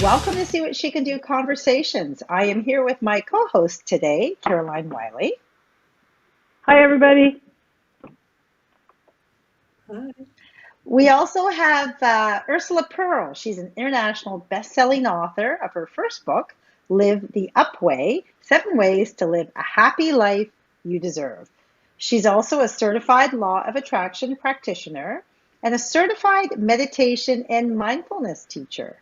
Welcome to See What She Can Do Conversations. I am here with my co-host today, Caroline Wiley. Hi, everybody. Hi. We also have Ursula Perl. She's an international bestselling author of her first book, Live the Up Way, 7 Ways to Live a Happy Life You Deserve. She's also a certified law of attraction practitioner and a certified meditation and mindfulness teacher.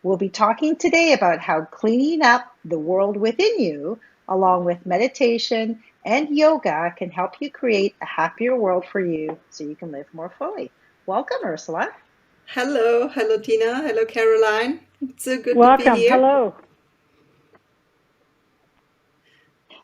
We'll be talking today about how cleaning up the world within you, along with meditation and yoga, can help you create a happier world for you so you can live more fully. Welcome, Ursula. Hello, Tina. Hello, Caroline. It's so good to be Welcome. here. Hello.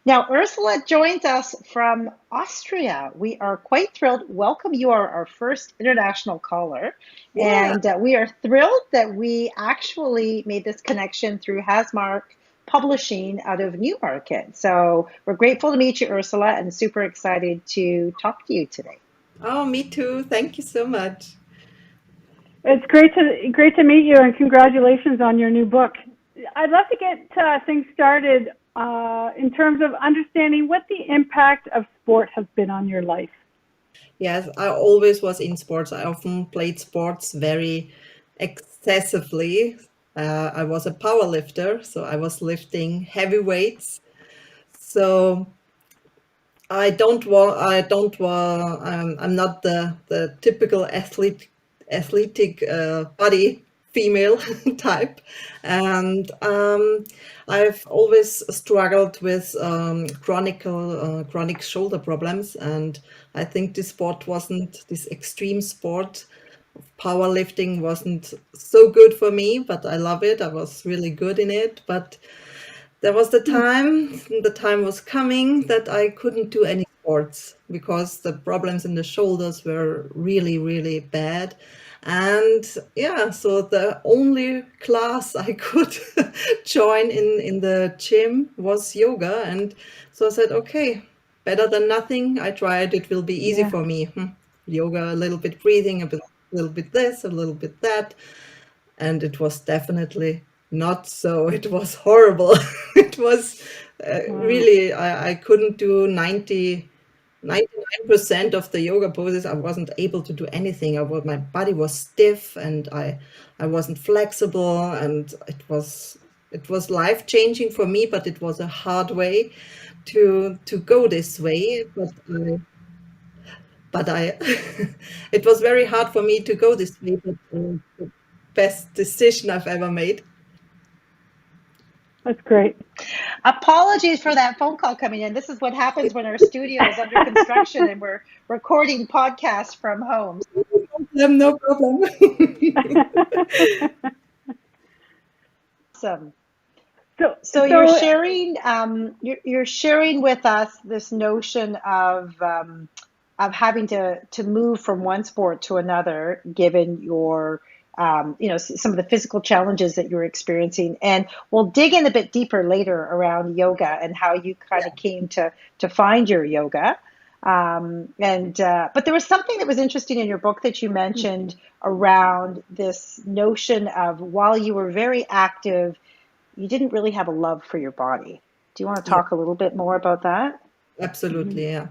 Now, Ursula joins us from Austria. We are quite thrilled. Welcome. You are our first international caller. Yeah. And we are thrilled that we actually made this connection through Hasmark Publishing out of Newmarket. So we're grateful to meet you, Ursula, and super excited to talk to you today. Oh, me too. Thank you so much. It's great to meet you, and congratulations on your new book. I'd love to get things started in terms of understanding what the impact of sport has been on your life. Yes, I always was in sports. I often played sports very excessively. I was a power lifter, so I was lifting heavy weights. So I'm not the typical athletic body female type, and I've always struggled with chronic shoulder problems, and I think this extreme sport powerlifting wasn't so good for me, but I love it. I was really good in it, but there was the time was coming that I couldn't do any sports because the problems in the shoulders were really, really bad. And yeah, so the only class I could join in the gym was yoga. And so I said, okay, better than nothing. I tried, it will be easy Yeah. for me. Yoga, a little bit breathing, a little bit this, a little bit that. And it was definitely not so. It was horrible. It was really, I couldn't do 99% of the yoga poses. I wasn't able to do anything. My body was stiff, and I wasn't flexible, and it was life changing for me, but it was a hard way to go this way. But I it was very hard for me to go this way, but the best decision I've ever made. That's great. Apologies for that phone call coming in. This is what happens when our studio is under construction and we're recording podcasts from home. No problem. Awesome. So So you're sharing with us this notion of having to move from one sport to another, given your some of the physical challenges that you're experiencing, and we'll dig in a bit deeper later around yoga and how you kind of came to find your yoga. But there was something that was interesting in your book that you mentioned around this notion of while you were very active, you didn't really have a love for your body. Do you want to Yeah, talk a little bit more about that? absolutely. Yeah.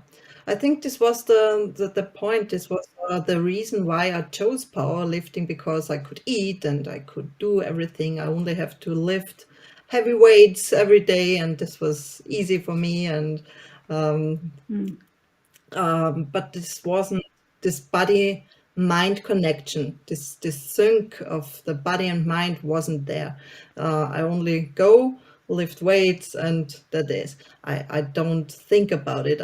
I think this was the point. This was the reason why I chose powerlifting, because I could eat and I could do everything. I only have to lift heavy weights every day, and this was easy for me. And um, but this wasn't this body mind connection, this sync of the body and mind wasn't there. I only go lift weights, and that is, I don't think about it.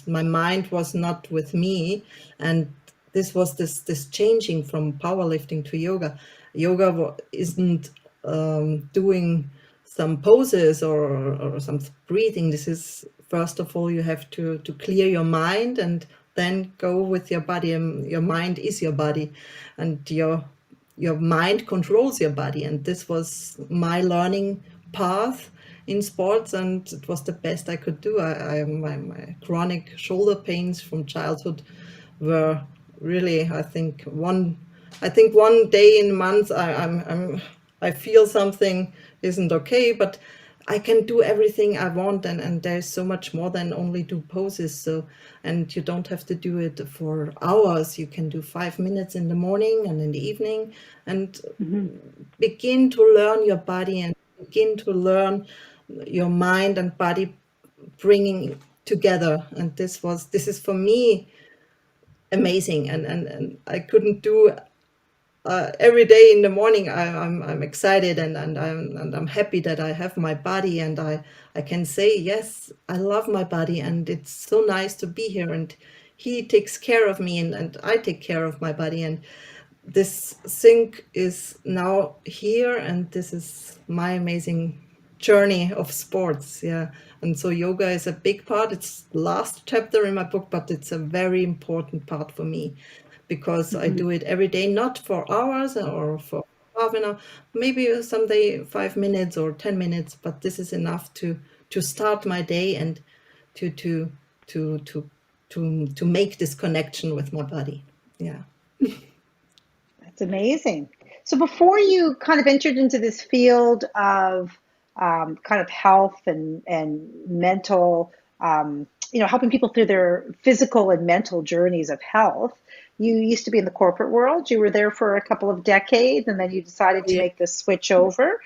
My mind was not with me, and this was this changing from powerlifting to yoga. Isn't doing some poses or some breathing. This is, first of all, you have to clear your mind and then go with your body. And your mind is your body, and your mind controls your body. And this was my learning path in sports, and it was the best I could do. My chronic shoulder pains from childhood were really, I think one day in a month, I'm I feel something isn't okay, but I can do everything I want, and there's so much more than only do poses. So, and you don't have to do it for hours. You can do 5 minutes in the morning and in the evening, and begin to learn your body and begin to learn your mind and body bringing together. And this is for me amazing, and I couldn't do every day in the morning. I'm excited, and I'm happy that I have my body, and I can say yes, I love my body, and it's so nice to be here, and he takes care of me, and I take care of my body, and this sync is now here, and this is my amazing journey of sports. Yeah. And so yoga is a big part. It's the last chapter in my book, but it's a very important part for me because I do it every day, not for hours or for half an hour, maybe someday 5 minutes or 10 minutes, but this is enough to start my day and to to to to to make this connection with my body. Yeah. That's amazing. So before you kind of entered into this field of kind of health and mental, helping people through their physical and mental journeys of health, you used to be in the corporate world. You were there for a couple of decades, and then you decided to Yeah. make this switch over.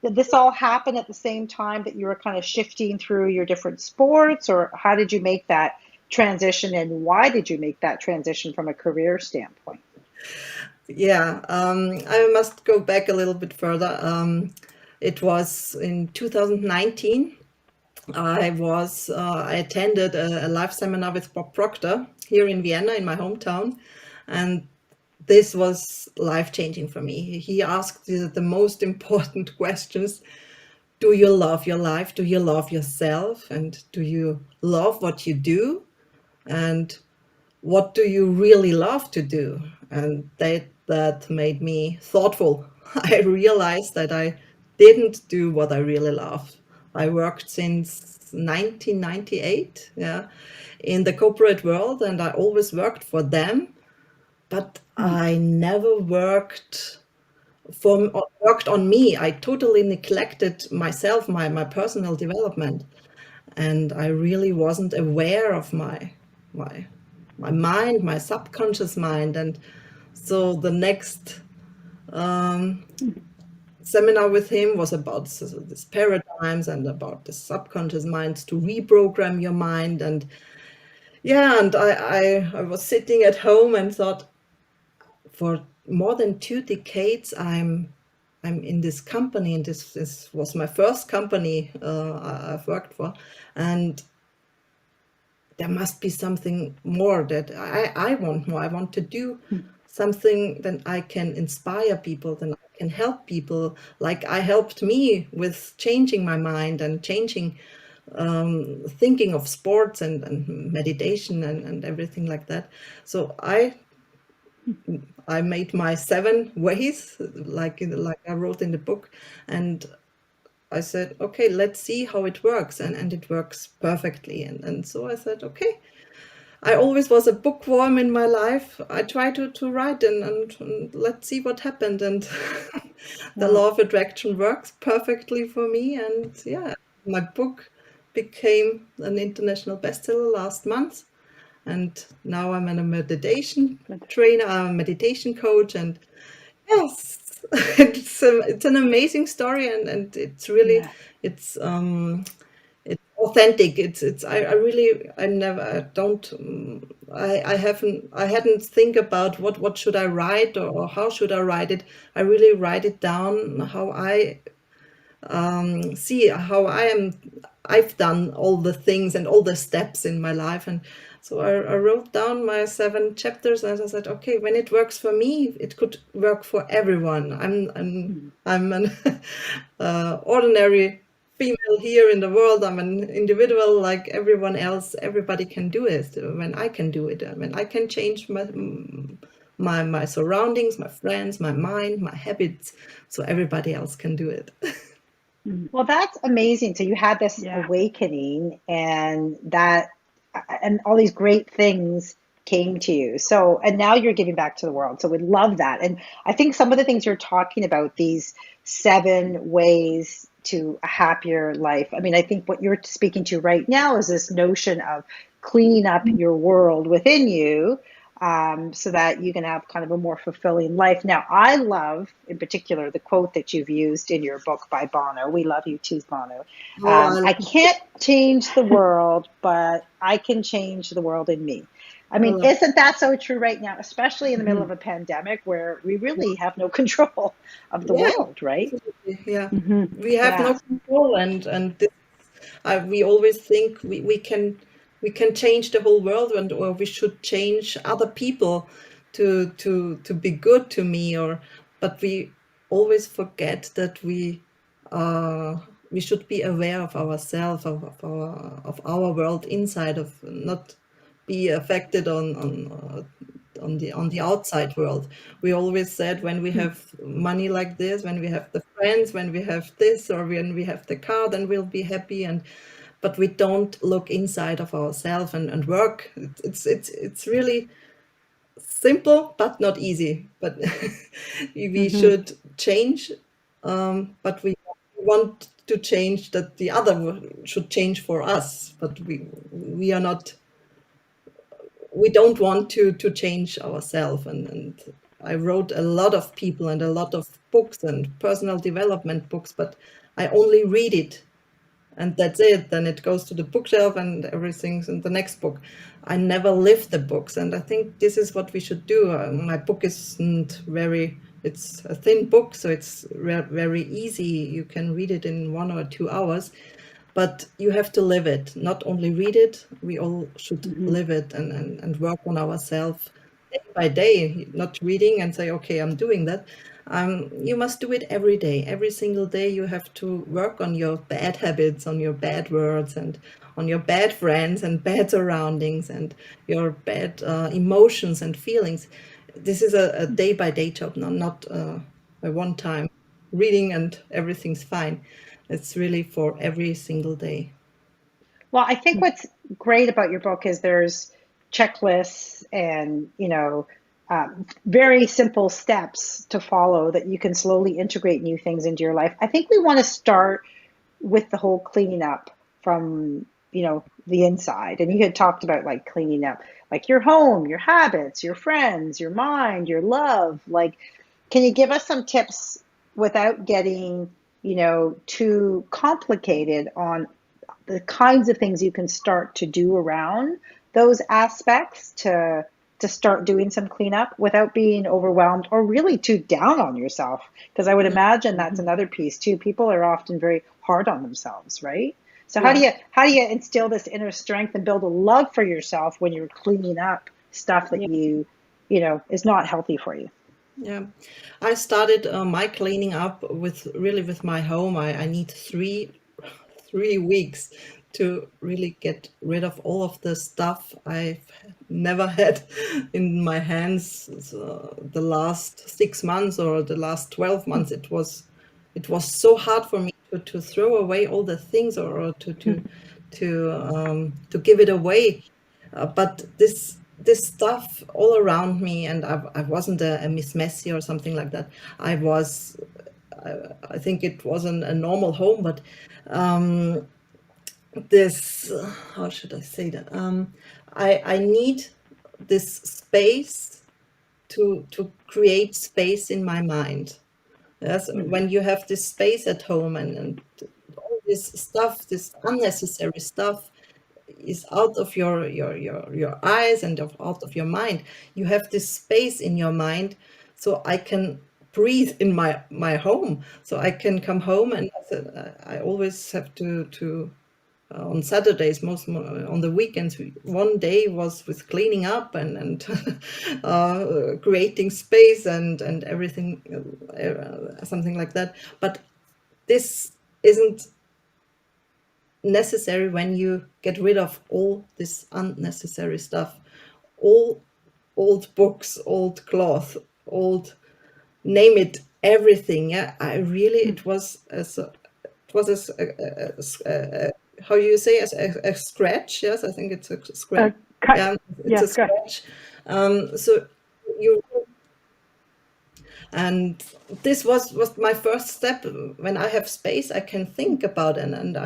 Did this all happen at the same time that you were kind of shifting through your different sports, or how did you make that transition, and why did you make that transition from a career standpoint? Yeah, I must go back a little bit further. It was in 2019. I attended a live seminar with Bob Proctor here in Vienna, in my hometown, and this was life-changing for me. He asked the most important questions. Do you love your life? Do you love yourself? And do you love what you do? And what do you really love to do? And that made me thoughtful. I realized that I didn't do what I really loved. I worked since 1998, yeah, in the corporate world, and I always worked for them, but I never worked on me. I totally neglected myself, my personal development, and I really wasn't aware of my my mind, my subconscious mind. And so the next seminar with him was about this paradigms and about the subconscious minds to reprogram your mind. And yeah, and I was sitting at home and thought, for more than 2 decades, I'm in this company, and this was my first company I've worked for, and there must be something more that I want more. I want to do something that I can inspire people, then I can help people, like I helped me with changing my mind and changing thinking of sports and meditation and everything like that. So I made my 7 ways, like I wrote in the book, and I said, okay, let's see how it works, and it works perfectly. And so I said, okay, I always was a bookworm in my life. I try to write, and let's see what happened. And the Wow. law of attraction works perfectly for me. And yeah, my book became an international bestseller last month. And now I'm a meditation trainer, I'm a meditation coach, and yes, it's an amazing story, and it's really Yeah. it's authentic. It's I really I never I don't I hadn't think about what should I write, or how should I write it. I really write it down how I see how I've done all the things and all the steps in my life. And so I wrote down my 7 chapters, and I said, okay, when it works for me, it could work for everyone. I'm an ordinary female here in the world. I'm an individual like everyone else. Everybody can do it when I can do it. When I can change my surroundings, my friends, my mind, my habits, so everybody else can do it. Well, that's amazing. So you had this Yeah. awakening and all these great things came to you. So, and now you're giving back to the world. So we love that. And I think some of the things you're talking about, these 7 ways to a happier life. I mean, I think what you're speaking to right now is this notion of cleaning up your world within you, so that you can have kind of a more fulfilling life. Now, I love, in particular, the quote that you've used in your book by Bono. We love you too, Bono. Oh, I can't change the world, but I can change the world in me. I I mean, love isn't that so true right now, especially in the middle Mm-hmm. of a pandemic where we really have no control of the yeah, world, right? absolutely. Yeah, Mm-hmm. we have no Yeah. control, and this, we always think we can change the whole world, and or we should change other people to be good to me, or but we always forget that we should be aware of ourselves, of our world inside, of not be affected on the outside world. We always said when we have money like this, when we have the friends, when we have this, or when we have the car, then we'll be happy. And but we don't look inside of ourselves and work. It's really simple but not easy. But we Mm-hmm. should change, but we want to change that the other should change for us. But we are not, we don't want to change ourselves. And I wrote a lot of people and a lot of books and personal development books, but I only read it and that's it. Then it goes to the bookshelf and everything's in the next book. I never live the books, and I think this is what we should do. My book isn't very, it's a thin book, so it's very easy. You can read it in 1 or 2 hours, but you have to live it, not only read it. We all should Mm-hmm. live it and work on ourselves day by day, not reading and say, okay, I'm doing that. You must do it every day. Every single day, you have to work on your bad habits, on your bad words, and on your bad friends and bad surroundings and your bad emotions and feelings. This is a day by day job, not a one time reading and everything's fine. It's really for every single day. Well, I think what's great about your book is there's checklists and, very simple steps to follow that you can slowly integrate new things into your life. I think we want to start with the whole cleaning up from, the inside. And you had talked about like cleaning up like your home, your habits, your friends, your mind, your love. Like, can you give us some tips without getting, too complicated on the kinds of things you can start to do around those aspects to start doing some cleanup without being overwhelmed or really too down on yourself? Because I would imagine that's another piece too. People are often very hard on themselves, right? So how do Yeah. you how do you instill this inner strength and build a love for yourself when you're cleaning up stuff that Yeah. is not healthy for you? Yeah, I started my cleaning up with my home. I need 3 weeks to really get rid of all of the stuff I've never had in my hands. The last 6 months or the last 12 months, it was so hard for me to throw away all the things, or to give it away. But this stuff all around me, and I wasn't a Miss Messy or something like that. I was, I think it wasn't a normal home, but this, how should I say that? I need this space to create space in my mind. Yes, when you have this space at home, and all this stuff, this unnecessary stuff is out of your eyes and out of your mind. You have this space in your mind, so I can breathe in my home. So I can come home, and I always have to on Saturdays, on the weekends, one day was with cleaning up and creating space and everything, something like that. But this isn't necessary when you get rid of all this unnecessary stuff, all old books, old cloth, old, name it, everything. Yeah, I really, it was how you say, as a scratch. Yes, I think it's a scratch. Cut. Yeah, it's a Yes, good. scratch. So you and this was my first step. When I have space, I can think about it, and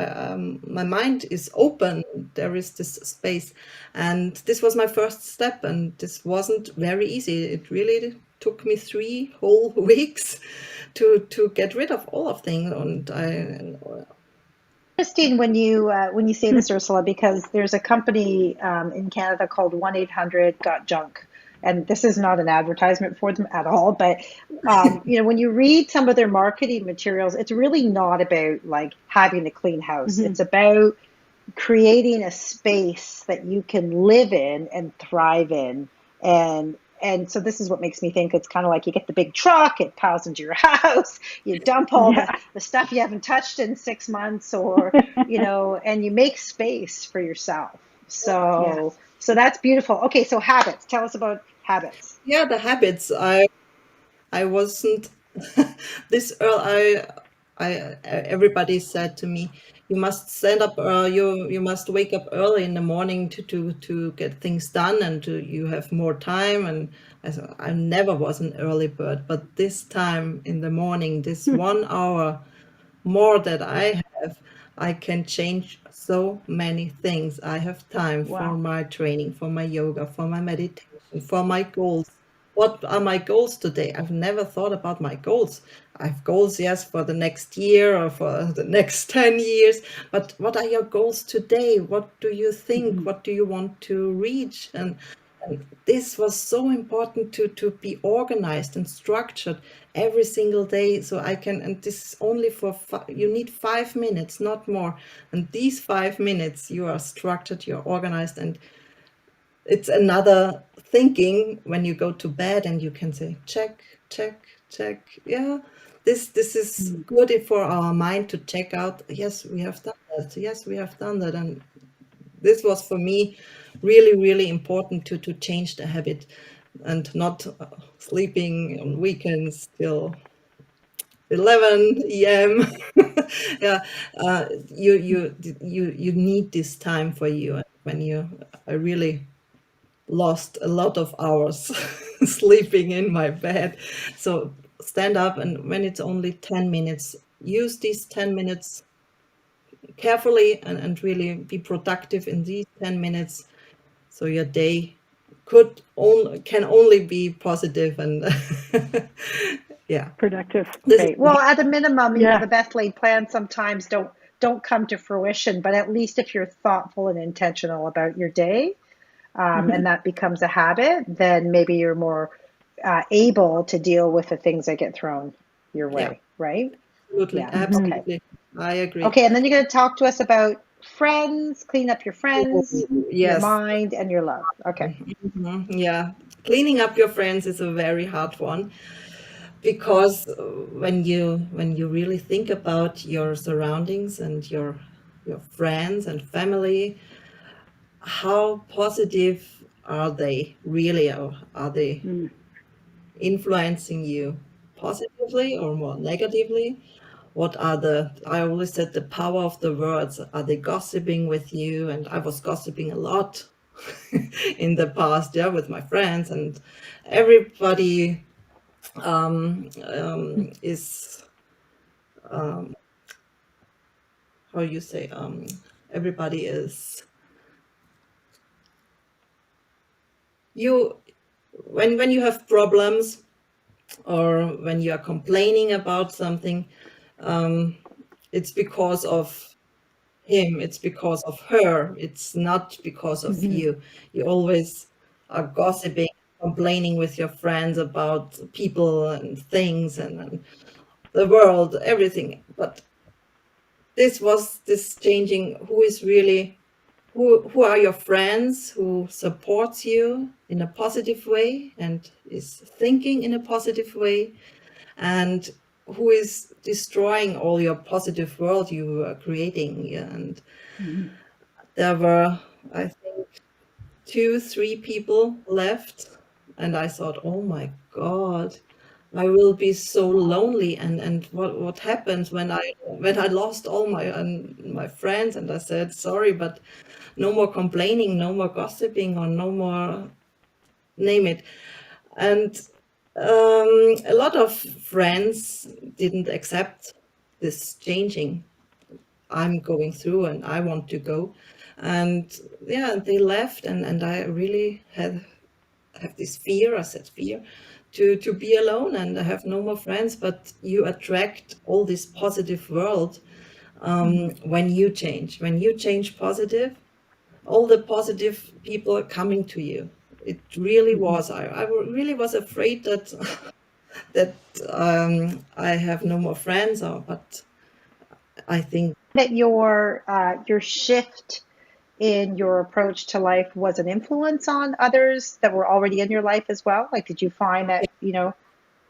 my mind is open. There is this space, and this was my first step, and this wasn't very easy. It really took me 3 whole weeks to get rid of all of things, and I Interesting when you say this, Ursula, because there's a company in Canada called 1-800 Got Junk, and this is not an advertisement for them at all. But when you read some of their marketing materials, it's really not about like having a clean house. Mm-hmm. It's about creating a space that you can live in and thrive in. And so this is what makes me think it's kind of like you get the big truck, it piles into your house, you dump all Yeah. the stuff you haven't touched in 6 months, or and you make space for yourself. Yes. So that's beautiful. Okay, so habits. Tell us about habits. yeah, the habits. I wasn't this early. Everybody said to me, "You must stand up. You must wake up early in the morning to get things done, and you have more time." And I never was an early bird, but this time in the morning, this 1 hour more that I have, I can change so many things. I have time for Wow. my training, for my yoga, for my meditation, for my goals. What are my goals today? I've never thought about my goals. I have goals, yes, for the next year or for the next 10 years. But what are your goals today? What do you think? Mm-hmm. What do you want to reach? And this was so important to be organized and structured every single day. So I can, and this is only for, you need 5 minutes, not more. And these 5 minutes, you are structured, you're organized, and it's another thinking when you go to bed and you can say, check, check, check. Yeah, this is good for our mind to check out. Yes, we have done that. Yes, we have done that. And this was for me really, really important to change the habit and not sleeping on weekends till 11 a.m. Yeah, you need this time for you. And when I really lost a lot of hours sleeping in my bed. So stand up, and when it's only 10 minutes, use these 10 minutes carefully and really be productive in these 10 minutes. So your day can only be positive and yeah. Productive. This is Right. Well, at a minimum, Yeah. the best laid plans sometimes don't come to fruition, but at least if you're thoughtful and intentional about your day, Mm-hmm. and that becomes a habit, then maybe you're more able to deal with the things that get thrown your yeah, way, right? absolutely, Yeah. Mm-hmm. Okay. absolutely. I agree. Okay. And then you're going to talk to us about friends, clean up your friends, Oh, your yes. mind, and your love. Okay. Mhm. Yeah. Cleaning up your friends is a very hard one because when you really think about your surroundings and your friends and family, how positive are they really, or are they Mm-hmm. influencing you positively or more negatively? What are I always said the power of the words. Are they gossiping with you? And I was gossiping a lot in the past, yeah, with my friends, and everybody is, how you say, everybody is, you, when you have problems or when you are complaining about something, it's because of him, it's because of her, it's not because of Mm-hmm. you. You always are gossiping, complaining with your friends about people and things and the world, everything. But this changing, who is really, who are your friends, who supports you in a positive way and is thinking in a positive way, and who is destroying all your positive world you are creating. Yeah, and Mm-hmm. there were, I think, 2, 3 people left, and I thought, oh my God, I will be so lonely. And what happens when I lost all my friends, and I said sorry, but no more complaining, no more gossiping, or no more name it. And a lot of friends didn't accept this changing I'm going through and I want to go. And yeah, they left, and I really have this fear, I said fear, to be alone, and I have no more friends. But you attract all this positive world when you change positive, all the positive people are coming to you. It really was. I really was afraid that that I have no more friends, but I think That your shift in your approach to life was an influence on others that were already in your life as well? Like, did you find that, yeah,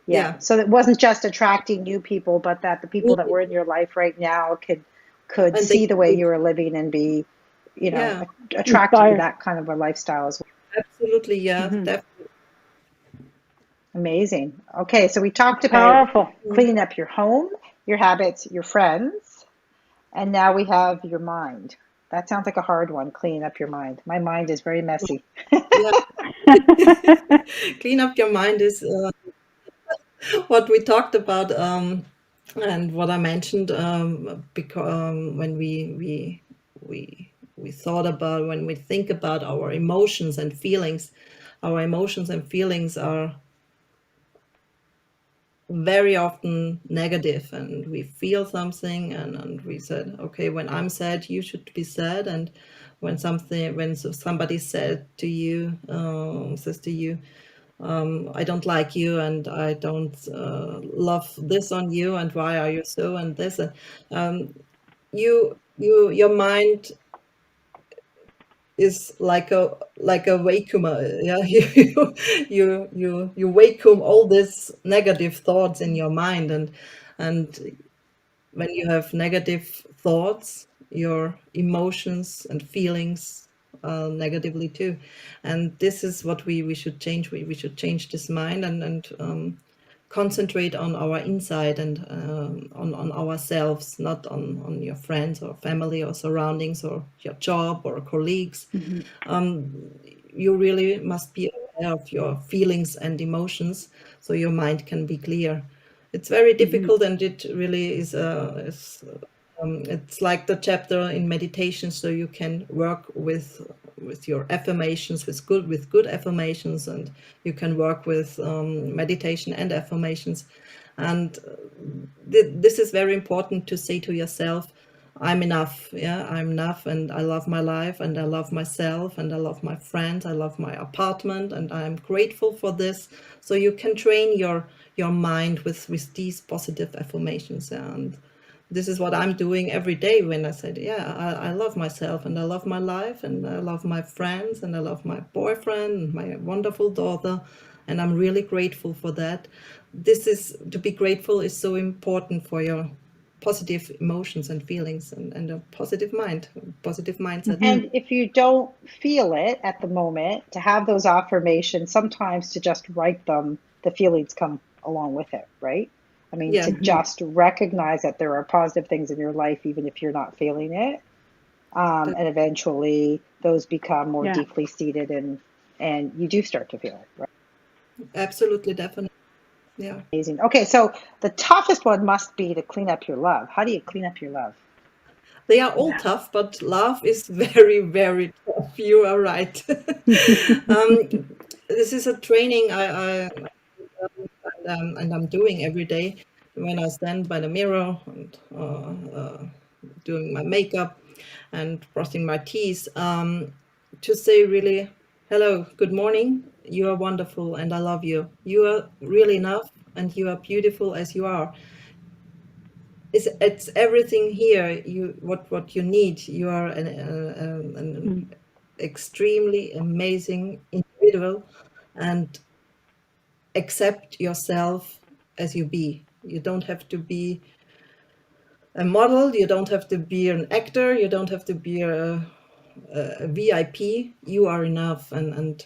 yeah, so it wasn't just attracting new people, but that the people that really, were in your life right now could and they see the way could, you were living and be, yeah, attracted to Inspired. that kind of a lifestyle as absolutely, yeah, Hmm. definitely. well. Amazing. Okay, so we talked It's about powerful. cleaning up your home, your habits, your friends, and now we have your mind. That sounds like a hard one, cleaning up your mind. My mind is very messy. Yeah, clean up your mind is what we talked about, and what I mentioned, because when we thought about, when we think about our emotions and feelings, our emotions and feelings are very often negative, and we feel something, and we said, okay, when I'm sad, you should be sad. And when somebody said to you, says to you, I don't like you, and I don't love this on you, and why are you so, and this, and your mind is like a vacuum, yeah. You vacuum all these negative thoughts in your mind, and when you have negative thoughts, your emotions and feelings negatively too. And this is what we should change. We should change this mind, and concentrate on our inside, and on ourselves, not on your friends or family or surroundings or your job or colleagues. Mhm. You really must be aware of your feelings and emotions, so your mind can be clear. It's very Hmm. difficult, and it really it's like the chapter in meditation, so you can work with your affirmations, with good affirmations, and you can work with meditation and affirmations. And this is very important to say to yourself, I'm enough. Yeah, I'm enough, and I love my life, and I love myself, and I love my friends, I love my apartment, and I'm grateful for this. So you can train your mind with these positive affirmations. And this is what I'm doing every day when I said, yeah, I love myself, and I love my life, and I love my friends, and I love my boyfriend and my wonderful daughter, and I'm really grateful for that. This is to be grateful is so important for your positive emotions and feelings, and a positive mind, positive mindset. Hmm. And if you don't feel it at the moment, to have those affirmations, sometimes to just write them, the feelings come along with it, right? I mean, Yeah, to just recognize that there are positive things in your life, even if you're not feeling it. that, And eventually those become more Yeah. deeply seated, and you do start to feel it, right? absolutely, definitely. Yeah, Amazing. Okay, so the toughest one must be to clean up your love. How do you clean up your love? they are all tough, but love is very, very tough. You are right. This is a training and I'm doing every day when I stand by the mirror, and doing my makeup and brushing my teeth, to say really, hello, good morning. You are wonderful, and I love you. You are really enough, and you are beautiful as you are. It's everything here. What you need. You are an extremely amazing individual, and accept yourself as you be. You don't have to be a model, you don't have to be an actor, you don't have to be a VIP. You are enough. And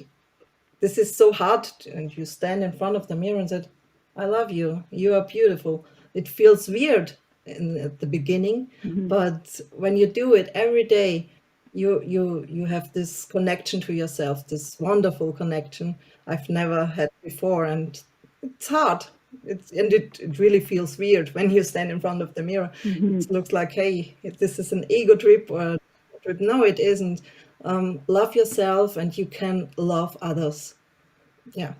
this is so hard. And you stand in front of the mirror and said, I love you. You are beautiful. It feels weird at the beginning, Mm-hmm. but when you do it every day, you have this connection to yourself, this wonderful connection I've never had before, and it's hard. It really feels weird when you stand in front of the mirror. Mm-hmm. It looks like, hey, this is an ego trip or a trip. No, it isn't. Love yourself, and you can love others. Yeah.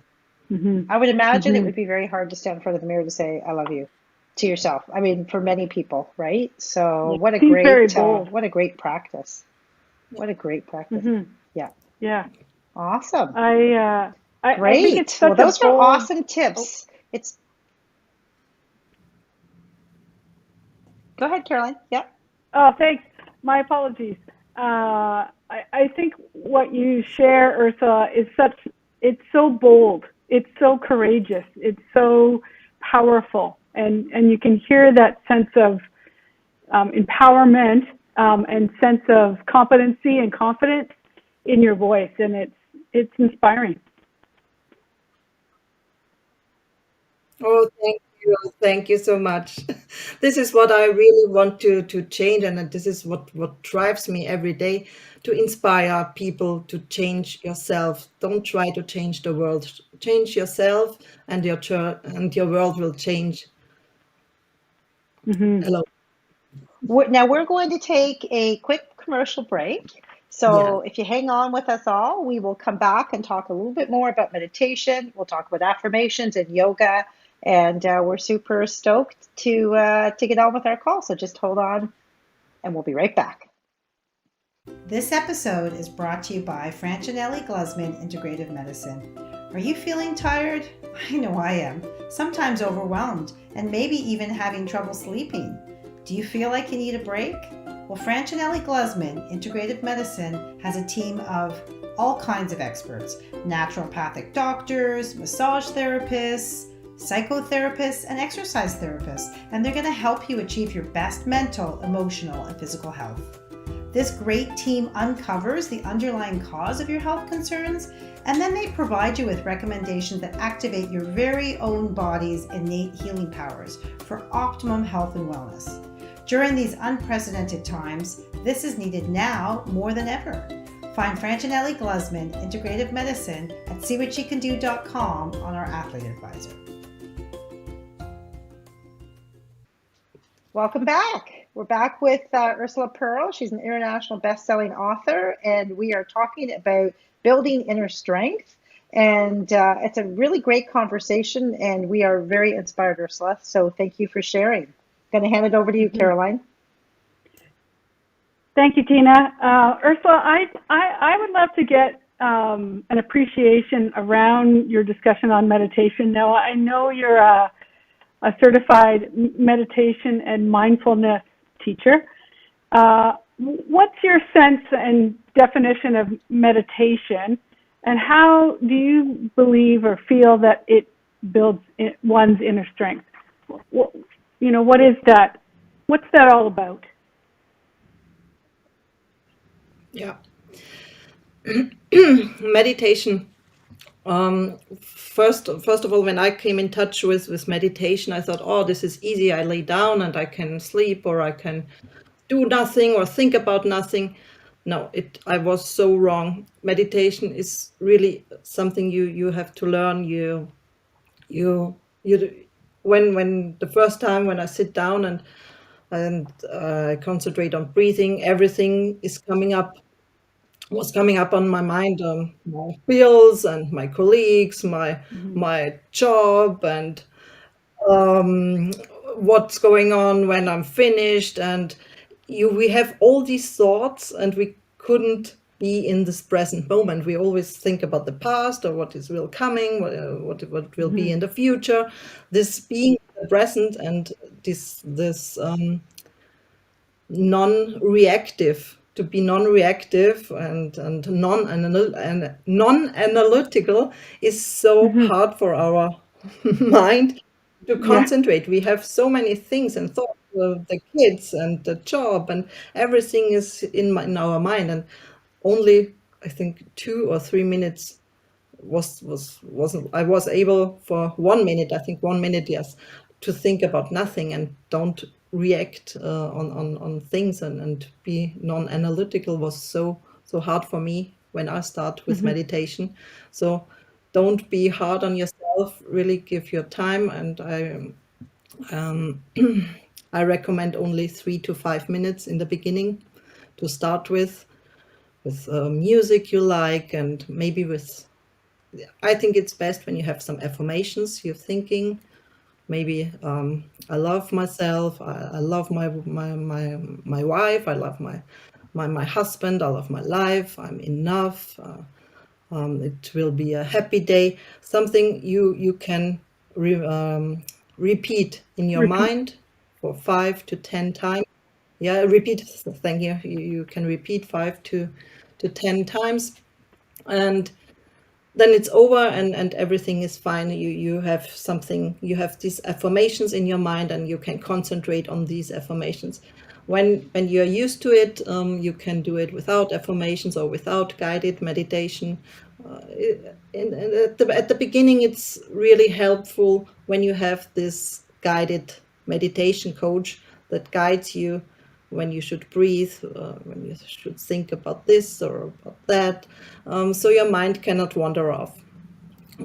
Mm-hmm. I would imagine it Mm-hmm. would be very hard to stand in front of the mirror to say "I love you" to yourself. I mean, for many people, right? So Yeah. Seems very bold. what a great practice. What a great practice. Mm-hmm. Yeah, Yeah. awesome. I think it's Great. Well, such a those were bold. awesome Oh, tips. It's Go ahead, Caroline. Yeah. oh, thanks. My apologies. I think what you share, Ursula, is it's so bold. It's so courageous. It's so powerful. And you can hear that sense of empowerment and sense of competency and confidence in your voice. And it's inspiring. Oh, thank you. Thank you so much. This is what I really want to change, and this is what drives me every day to inspire people to change yourself. Don't try to change the world. Change yourself, and and your world will change. Mm-hmm. Hello. Now we're going to take a quick commercial break. Yeah. So if you hang on with us all, we will come back and talk a little bit more about meditation. We'll talk about affirmations and yoga, and we're super stoked to get on with our call. So just hold on, and we'll be right back. This episode is brought to you by Francinelli Glusman Integrative Medicine. Are you feeling tired? I know I am. Sometimes overwhelmed, and maybe even having trouble sleeping. Do you feel like you need a break? Well, Francinelli Glusman Integrative Medicine has a team of all kinds of experts: naturopathic doctors, massage therapists, psychotherapists, and exercise therapists, and they're going to help you achieve your best mental, emotional, and physical health. This great team uncovers the underlying cause of your health concerns, and then they provide you with recommendations that activate your very own body's innate healing powers for optimum health and wellness. During these unprecedented times, this is needed now more than ever. Find Francinelli Glusman Integrative Medicine at SeeWhatSheCanDo.com on our Athlete Advisor. Welcome back. We're back with Ursula Perl. She's an international best-selling author, and we are talking about building inner strength. And it's a really great conversation, and we are very inspired, Ursula. So thank you for sharing. Going to hand it over to you, Caroline. Thank you, Tina. Ursula, I would love to get an appreciation around your discussion on meditation. Now, I know you're a certified meditation and mindfulness teacher. What's your sense and definition of meditation, and how do you believe or feel that it builds one's inner strength? What is that? What's that all about? Yeah. Meditation. First of all, when I came in touch with meditation, I thought, oh, this is easy. I lay down and I can sleep, or I can do nothing or think about nothing. No, I was so wrong. Meditation is really something you have to learn. When the first time when I sit down and concentrate on breathing, everything was coming up on my mind, my bills and my colleagues, my job, and what's going on when I'm finished. And we have all these thoughts, and we couldn't be in this present moment. We always think about the past, or what is real coming, what will be in the future. This being the present, and this non-reactive, to be non-reactive and non-analytical is so hard for our mind to Yeah. concentrate. We have so many things and thoughts of the kids and the job, and everything is in our mind, and only I think 2 or 3 minutes wasn't I was able for 1 minute, I think 1 minute, yes, to think about nothing and don't react on things, and be non-analytical was so hard for me when I start with meditation. So don't be hard on yourself, really give your time. And um, I recommend only 3 to 5 minutes in the beginning to start with music you like, and maybe with, I think it's best when you have some affirmations you're thinking. Maybe I love myself. I love my wife. I love my husband. I love my life. I'm enough. It will be a happy day. Something you can repeat in your Repeat. mind for 5 to 10 times. Yeah, repeat. Thank you. You can repeat 5 to 10 times, and then it's over, and everything is fine. You have something, you have these affirmations in your mind, and you can concentrate on these affirmations. When you're used to it, you can do it without affirmations or without guided meditation. At the beginning, it's really helpful when you have this guided meditation coach that guides you when you should breathe, when you should think about this or about that, so your mind cannot wander off,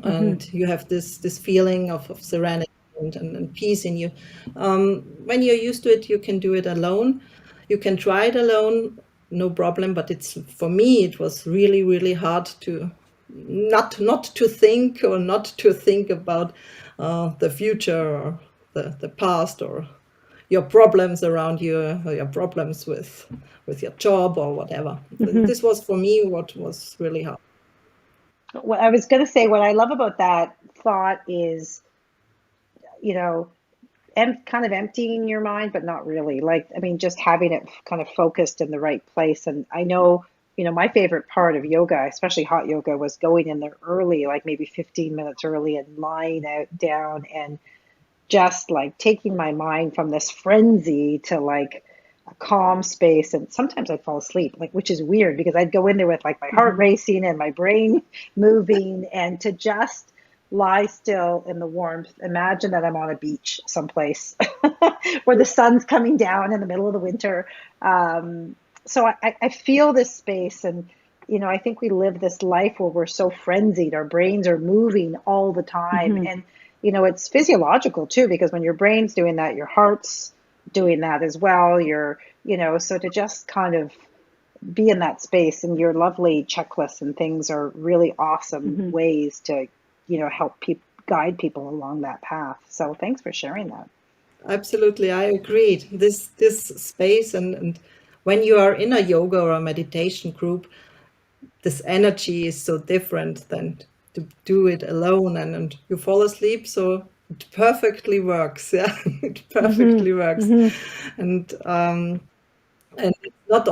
and you have this feeling of serenity and peace in you. When you're used to it, you can do it alone. You can try it alone, no problem. But for me, it was really hard to not to think, or not to think about the future, or the past, or your problems around you, or your problems with your job or whatever. This was for me what was really hard. What I was going to say, what I love about that thought is, you know, kind of emptying your mind, but not really. Like, I mean, just having it kind of focused in the right place. And I know, my favorite part of yoga, especially hot yoga, was going in there early, like maybe 15 minutes early, and lying out down and just like taking my mind from this frenzy to like a calm space. And sometimes I'd fall asleep, like, which is weird because I'd go in there with like my heart racing and my brain moving, and to just lie still in the warmth. Imagine that I'm on a beach someplace where the sun's coming down in the middle of the winter. So I feel this space, and I think we live this life where we're so frenzied. Our brains are moving all the time, and it's physiological too, because when your brain's doing that, your heart's doing that as well. So to just kind of be in that space, and your lovely checklists and things are really awesome ways to, help guide people along that path. So thanks for sharing that. Absolutely, I agreed. This space, and when you are in a yoga or a meditation group, this energy is so different than to do it alone, and you fall asleep. So it perfectly works. Yeah, it perfectly works. And it's not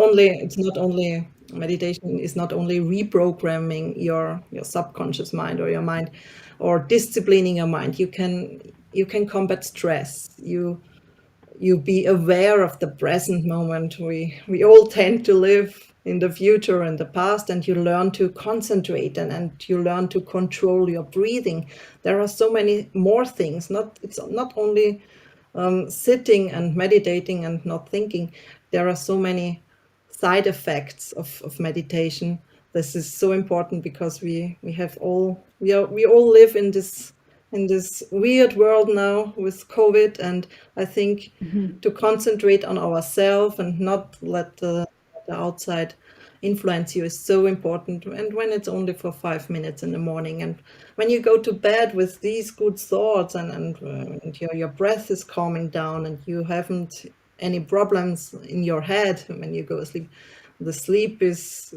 only meditation is not only reprogramming your subconscious mind, or your mind, or disciplining your mind. You can combat stress. You be aware of the present moment. We all tend to live in the future and the past, and you learn to concentrate, and you learn to control your breathing. There are so many more things. It's not only sitting and meditating and not thinking. There are so many side effects of meditation. This is so important because we all live in this weird world now with COVID, and I think to concentrate on ourselves and not let the outside influence you is so important. And when it's only for 5 minutes in the morning, and when you go to bed with these good thoughts, and your breath is calming down, and you haven't any problems in your head when you go to sleep, the sleep is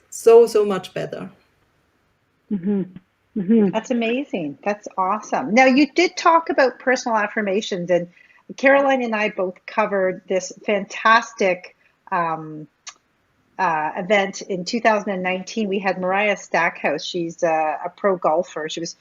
so much better. That's amazing. That's awesome. Now, you did talk about personal affirmations, and Caroline and I both covered this fantastic event in 2019. We had Mariah Stackhouse. She's a pro golfer. She was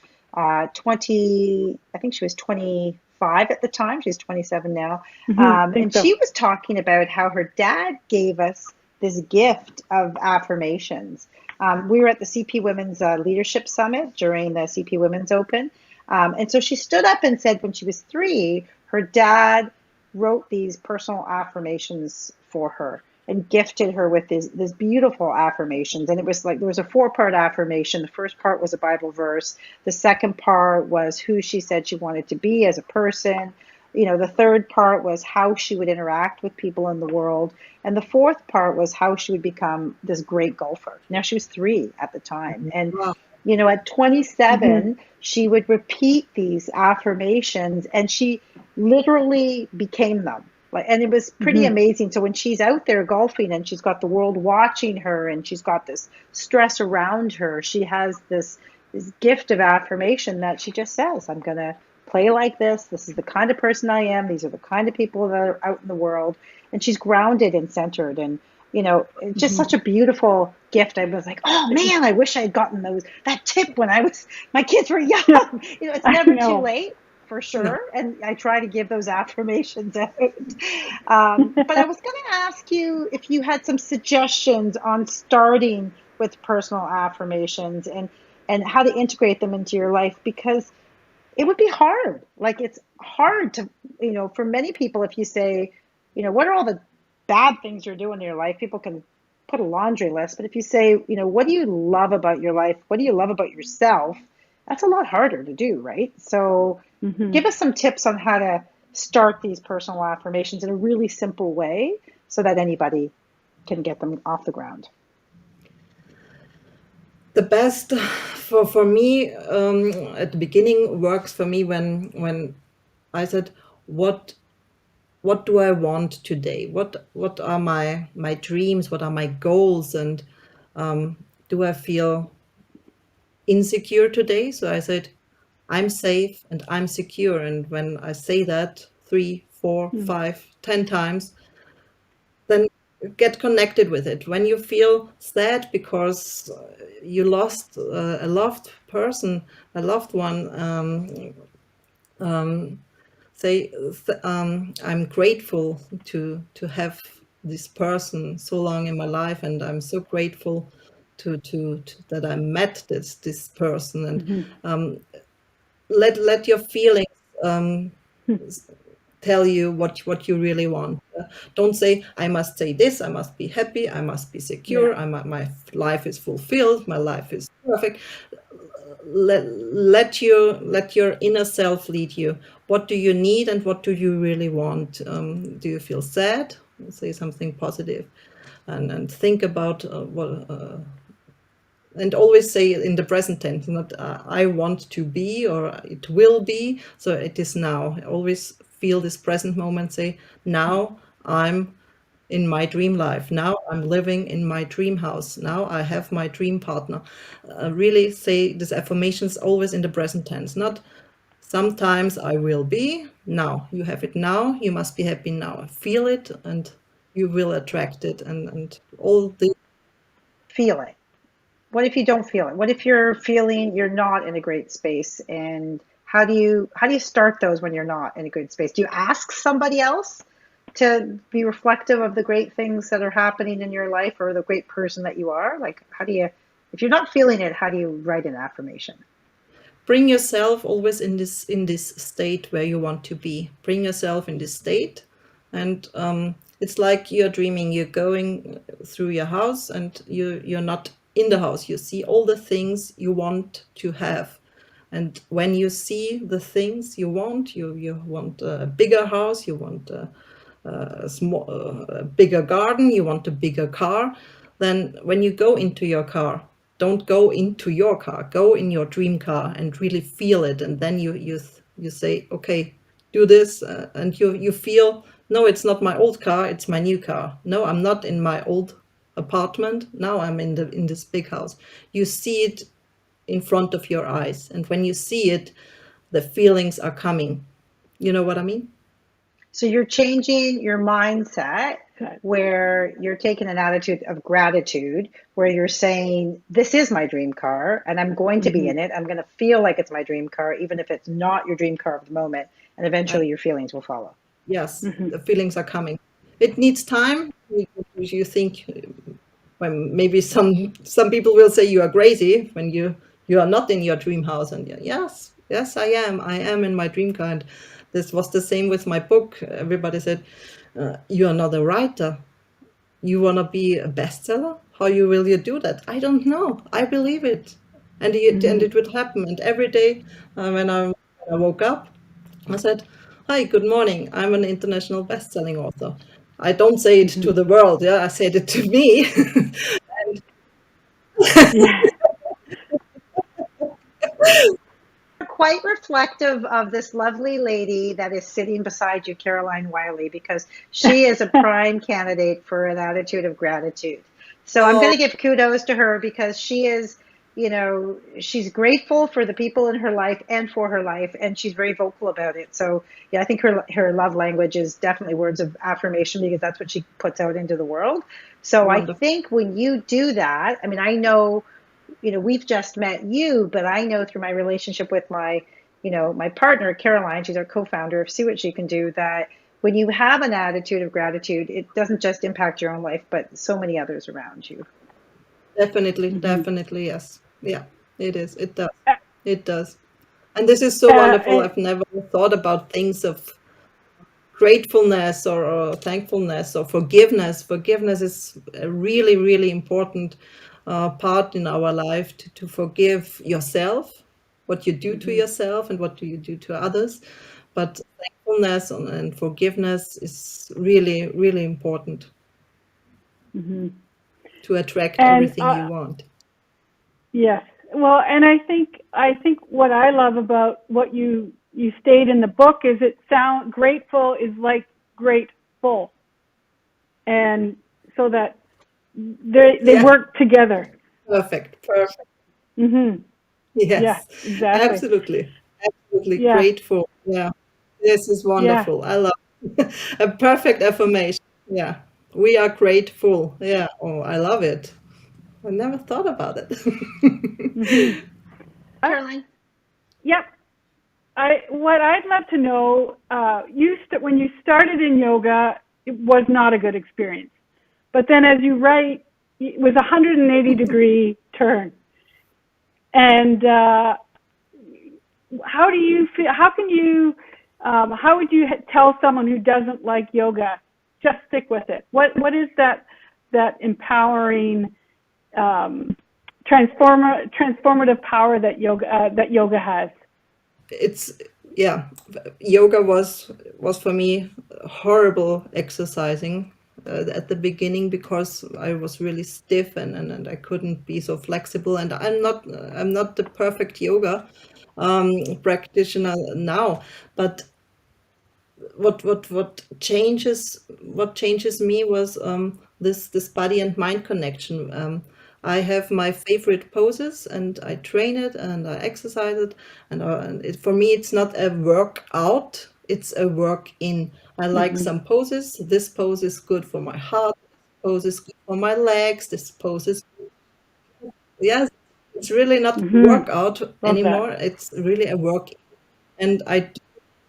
20, I think she was 25 at the time. She's 27 now. And she was talking about how her dad gave us this gift of affirmations. We were at the CP Women's Leadership Summit during the CP Women's Open. And so she stood up and said when she was 3, her dad wrote these personal affirmations for her and gifted her with these beautiful affirmations. And it was like there was a 4-part affirmation. The first part was a Bible verse. The second part was who she said she wanted to be as a person. The third part was how she would interact with people in the world. And the fourth part was how she would become this great golfer. Now, she was 3 at the time. And, Wow. at 27, she would repeat these affirmations and she literally became them. And it was pretty amazing. So when she's out there golfing and she's got the world watching her and she's got this stress around her, she has this gift of affirmation that she just says, I'm going to play like this. This is the kind of person I am. These are the kind of people that are out in the world. And she's grounded and centered. And, it's just such a beautiful gift. I was like, oh man, I wish I had gotten that tip when my kids were young. It's never too late. For sure. No. And I try to give those affirmations out. But I was going to ask you if you had some suggestions on starting with personal affirmations and how to integrate them into your life, because it would be hard. Like, it's hard to, for many people, if you say, what are all the bad things you're doing in your life? People can put a laundry list. But if you say, what do you love about your life? What do you love about yourself? That's a lot harder to do, right? So give us some tips on how to start these personal affirmations in a really simple way so that anybody can get them off the ground. The best for me at the beginning works for me when I said, what do I want today? What are my dreams? What are my goals? And do I feel insecure today? So I said, I'm safe and I'm secure. And when I say that 3, 4, 5, 10 times, then get connected with it. When you feel sad because you lost a loved person, a loved one, say, I'm grateful to have this person so long in my life, and I'm so grateful to that I met this person, and let your feelings tell you what you really want. Don't say, I must say this, I must be happy, I must be secure, my life is fulfilled, my life is perfect. Let your inner self lead you. What do you need and what do you really want? Do you feel sad? Say something positive, and think about and always say in the present tense, not I want to be or it will be. So it is now. Always feel this present moment. Say, now I'm in my dream life. Now I'm living in my dream house. Now I have my dream partner. Really say these affirmations always in the present tense, not sometimes I will be. Now you have it now. You must be happy now. Feel it and you will attract it. And all the feel it. What if you don't feel it? What if you're feeling you're not in a great space? And how do you start those when you're not in a good space? Do you ask somebody else to be reflective of the great things that are happening in your life or the great person that you are? Like, how do you, if you're not feeling it, how do you write an affirmation? Bring yourself always in this state where you want to be. Bring yourself in this state, and it's like you're dreaming. You're going through your house, and you're not in the house. You see all the things you want to have, and when you see the things you want, you want a bigger house, you want a bigger garden, you want a bigger car. Then when you go into your car, don't go into your car, go in your dream car and really feel it. And then you say, okay, do this, and you feel, no, it's not my old car, it's my new car. No, I'm not in my old apartment. Now I'm in this big house. You see it in front of your eyes, and when you see it, the feelings are coming. You know what I mean? So you're changing your mindset where you're taking an attitude of gratitude, where you're saying, this is my dream car and I'm going to be in it. I'm going to feel like it's my dream ar, even if it's not your dream car at the moment. And eventually your feelings will follow. Yes, the feelings are coming. It needs time. You think when maybe some people will say you are crazy when you are not in your dream house, and yes, I am in my dream car. And this was the same with my book. Everybody said, you are not a writer, you want to be a bestseller? How will you do that? I don't know. I believe it. And it would happen. And every day when I woke up, I said, hi, good morning. I'm an international bestselling author. I don't say it to the world. Yeah, I said it to me. Yeah. Quite reflective of this lovely lady that is sitting beside you, Caroline Wiley, because she is a prime candidate for an attitude of gratitude. So I'm going Oh, to give kudos to her because she is, she's grateful for the people in her life and for her life, and she's very vocal about it. So yeah, I think her love language is definitely words of affirmation because that's what she puts out into the world. So I wonderful. think when you do that, I mean, I know we've just met you, but I know through my relationship with my partner, Caroline, she's our co-founder of See What She Can Do, that when you have an attitude of gratitude, it doesn't just impact your own life, but so many others around you. Definitely, yes. Yeah, it is. It does. Uh, It does. And this is so wonderful. and I've never thought about things of gratefulness or thankfulness or forgiveness. Forgiveness is a really, really important part in our life to forgive yourself, what you do to yourself and what do you do to others. But thankfulness and forgiveness is really, really important to attract and everything you want. yes. Well, and I think what I love about what you state in the book is it sound grateful is like grateful, and so that they Yeah, work together. perfect. Mhm. Yeah, Yes, exactly. absolutely. Absolutely Yeah. grateful. Yeah, this is Yeah. wonderful. I love a perfect affirmation. Yeah, we are grateful. Yeah, oh, I love it. I never thought about it. Mhm. Caroline? Yep. What I'd love to know, when you started in yoga, it was not a good experience. But then as you write, it was a 180-degree turn. And how do you feel, how would you tell someone who doesn't like yoga, just stick with it? What is that empowering, transformative power that yoga has? It's yeah, yoga was for me horrible exercising at the beginning because I was really stiff and I couldn't be so flexible, and I'm not the perfect yoga practitioner now, but what changes me was this body and mind connection. I have my favorite poses and I train it and I exercise it, and for me it's not a workout, it's a work in. I like Hmm. some poses. This pose is good for my heart, this pose is good for my legs, this pose is, yes, it's really not a Hmm. workout Love that. anymore, it's really a work. And I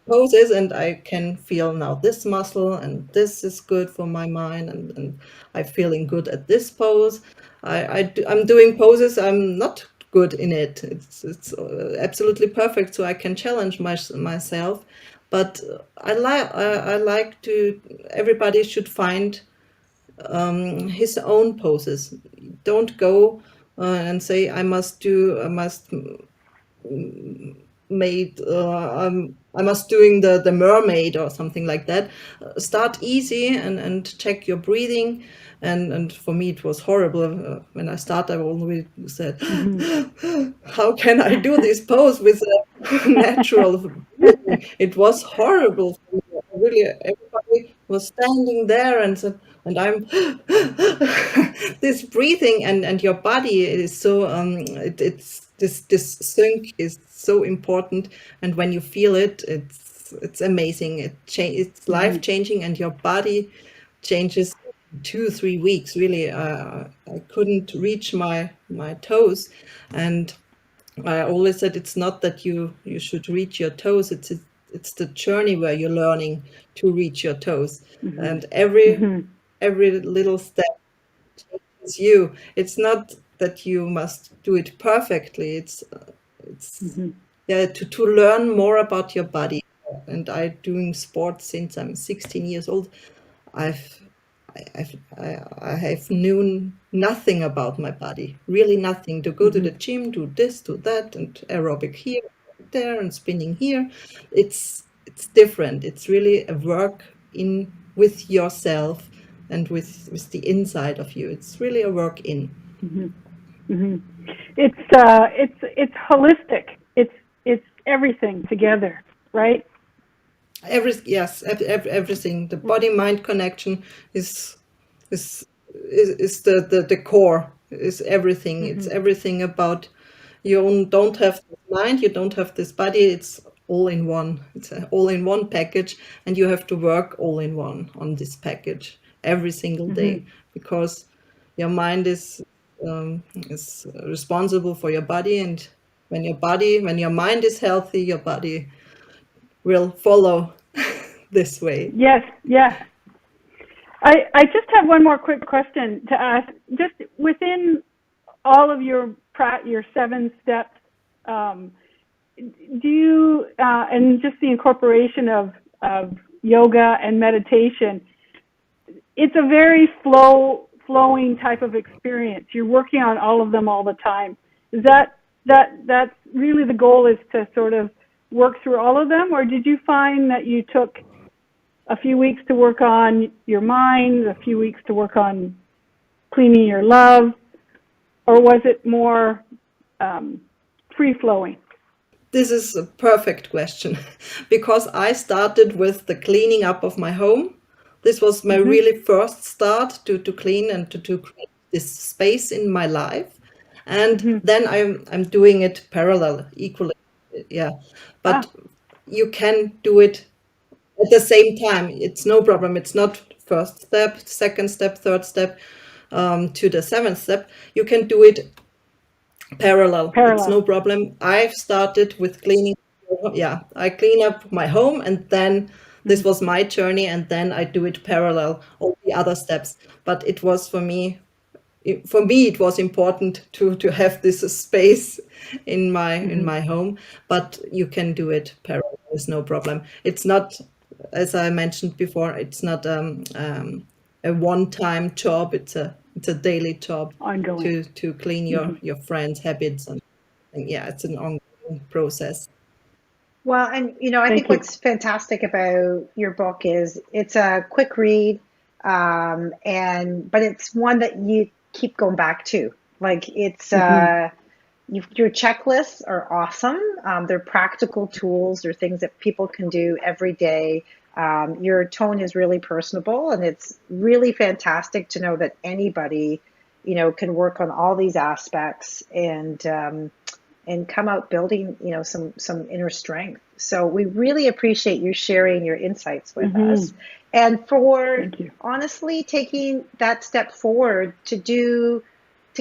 poses and I can feel now this muscle and this is good for my mind, and I'm feeling good at this pose. I'm doing poses I'm not good in it. It's absolutely perfect, so I can challenge myself. But I like to. Everybody should find his own poses. Don't go and say I must made I must doing the mermaid or something like that. Start easy and check your breathing. And for me it was horrible. When I started, I always said, Hmm. how can I do this pose with a natural breathing? It was horrible for me. Really, everybody was standing there and said, and I'm this breathing, and your body is so it's this sync is so important, and when you feel it, it's amazing. It's Hmm. life changing, and your body changes 2 3 weeks. Really, I couldn't reach my toes, and I always said it's not that you should reach your toes. It's the journey where you're learning to reach your toes, Hmm. and every Hmm. every little step is you. It's not that you must do it perfectly. It's yeah, to learn more about your body. And I doing sports since I'm 16 years old. I've I have known nothing about my body, really nothing. To go to the gym, do this, do that, and aerobic here, there, and spinning here. It's different. It's really a work in with yourself and with the inside of you. It's really a work in. It's holistic. It's everything together, right? Everything. The body mind connection is is the core. Is everything. It's everything about you. Don't have this mind. You don't have this body. It's all in one. It's an all in one package, and you have to work all in one on this package every single day, because your mind is responsible for your body, and when your mind is healthy, your body will follow this way. Yes, yes. I just have one more quick question to ask. Just within all of your 7 steps, do you and just the incorporation of yoga and meditation, it's a very flowing type of experience. You're working on all of them all the time. Is that's really the goal, is to sort of work through all of them, or did you find that you took a few weeks to work on your mind, a few weeks to work on cleaning your love, or was it more free-flowing? This is a perfect question because I started with the cleaning up of my home. This was my really first start to clean and to create this space in my life. And then I'm doing it parallel, equally. Yeah. But you can do it at the same time. It's no problem. It's not first step, second step, third step, to the 7th step. You can do it parallel. It's no problem. I've started with cleaning. Yeah, I clean up my home, and then this was my journey, and then I do it parallel, all the other steps. But it was for me it was important to have this space in my home. But you can do it parallel, there's no problem. It's not, as I mentioned before, it's not a one-time job. It's a daily job Ongoing. to clean your friends' habits, and yeah, it's an ongoing process. Well, and I Thank think you. what's fantastic about your book is it's a quick read, but it's one that you keep going back to. Like it's your checklists are awesome. They're practical tools. They're things that people can do every day. Your tone is really personable, and it's really fantastic to know that anybody, can work on all these aspects and come out building, some inner strength. So we really appreciate you sharing your insights with us, and for honestly taking that step forward to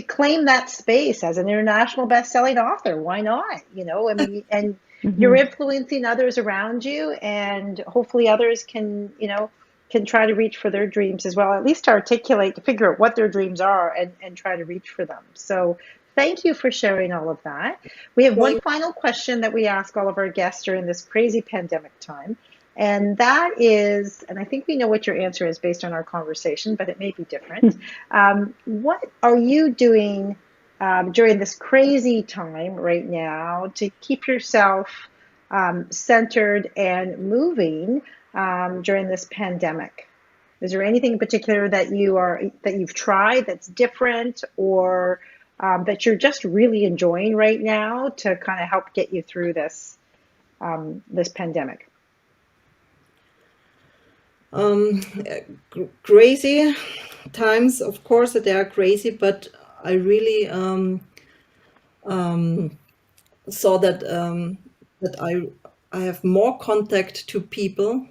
claim that space as an international best-selling author. Why not? I mean, and you're influencing others around you, and hopefully others can try to reach for their dreams as well, at least to articulate, to figure out what their dreams are and try to reach for them. So thank you for sharing all of that. We have one final question that we ask all of our guests during this crazy pandemic time. And that is, and I think we know what your answer is based on our conversation, but it may be different. What are you doing during this crazy time right now to keep yourself centered and moving during this pandemic? Is there anything in particular that you've tried that's different, or that you're just really enjoying right now to kind of help get you through this pandemic? Crazy times, of course, they are crazy, but I really saw that I have more contact to people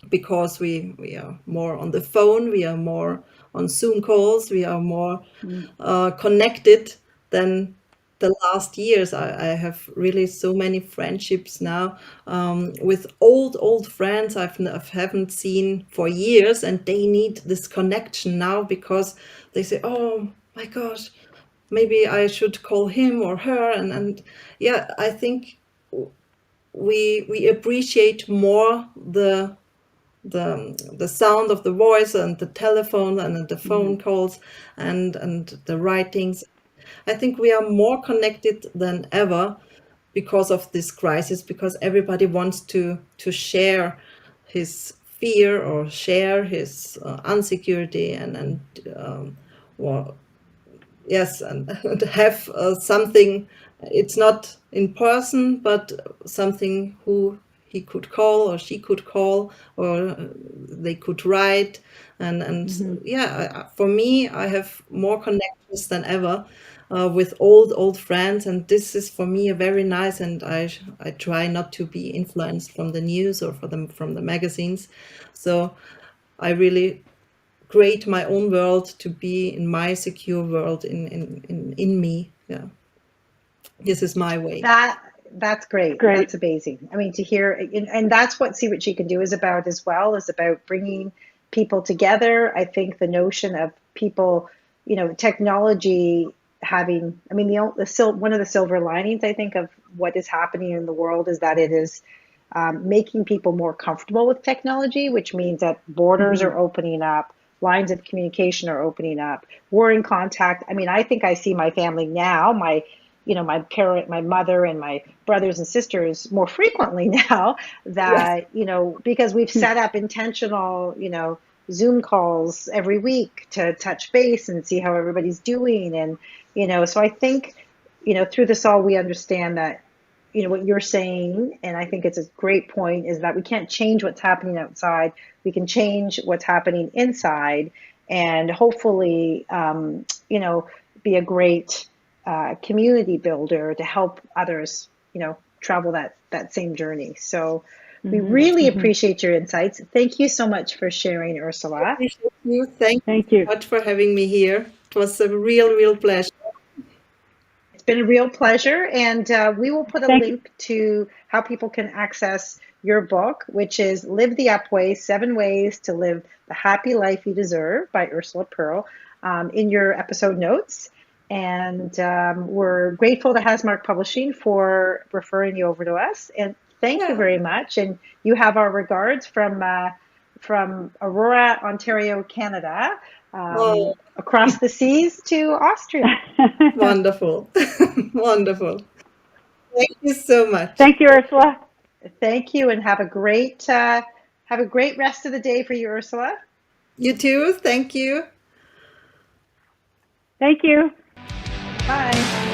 because we are more on the phone, we are more on Zoom calls, we are more connected than the last years, I have really so many friendships now with old friends I haven't seen for years, and they need this connection now because they say, "Oh my gosh, maybe I should call him or her," and yeah, I think we appreciate more the sound of the voice and the telephone and the phone calls and the writings. I think we are more connected than ever because of this crisis, because everybody wants to share his fear or share his insecurity and well, yes, and to have something. It's not in person, but something who he could call or she could call, or they could write, and yeah, for me, I have more connections than ever with old friends, and this is for me a very nice. And I try not to be influenced from the news or from the magazines, so I really create my own world to be in my secure world in me. Yeah, this is my way. That's great. Great. That's amazing. I mean, to hear, and that's what See What She Can Do is about as well, is about bringing people together. I think the notion of people, technology having, I mean, one of the silver linings, I think, of what is happening in the world is that it is making people more comfortable with technology, which means that borders are opening up, lines of communication are opening up. We're in contact. I mean, I think I see my family now, my mother and my brothers and sisters more frequently now Yes, that, because we've set up intentional, Zoom calls every week to touch base and see how everybody's doing. And, so I think, through this all, we understand that, what you're saying, and I think it's a great point, is that we can't change what's happening outside. We can change what's happening inside, and hopefully, be a great community builder to help others, travel that same journey. So we really appreciate your insights. Thank you so much for sharing, Ursula. appreciate you. Thank you Thank so you. much for having me here. It was a real pleasure. It's been a real pleasure, and we will put a Thank you. link to how people can access your book, which is Live the Up Way, 7 Ways to Live the Happy Life You Deserve by Ursula Perl, in your episode notes. And we're grateful to Hasmark Publishing for referring you over to us. And thank you Yeah. very much. And you have our regards from Aurora, Ontario, Canada, Oh, across the seas to Austria. wonderful. Wonderful. Thank you so much. Thank you, Ursula. Thank you, and have a great rest of the day for you, Ursula. You too. Thank you. Thank you. Bye.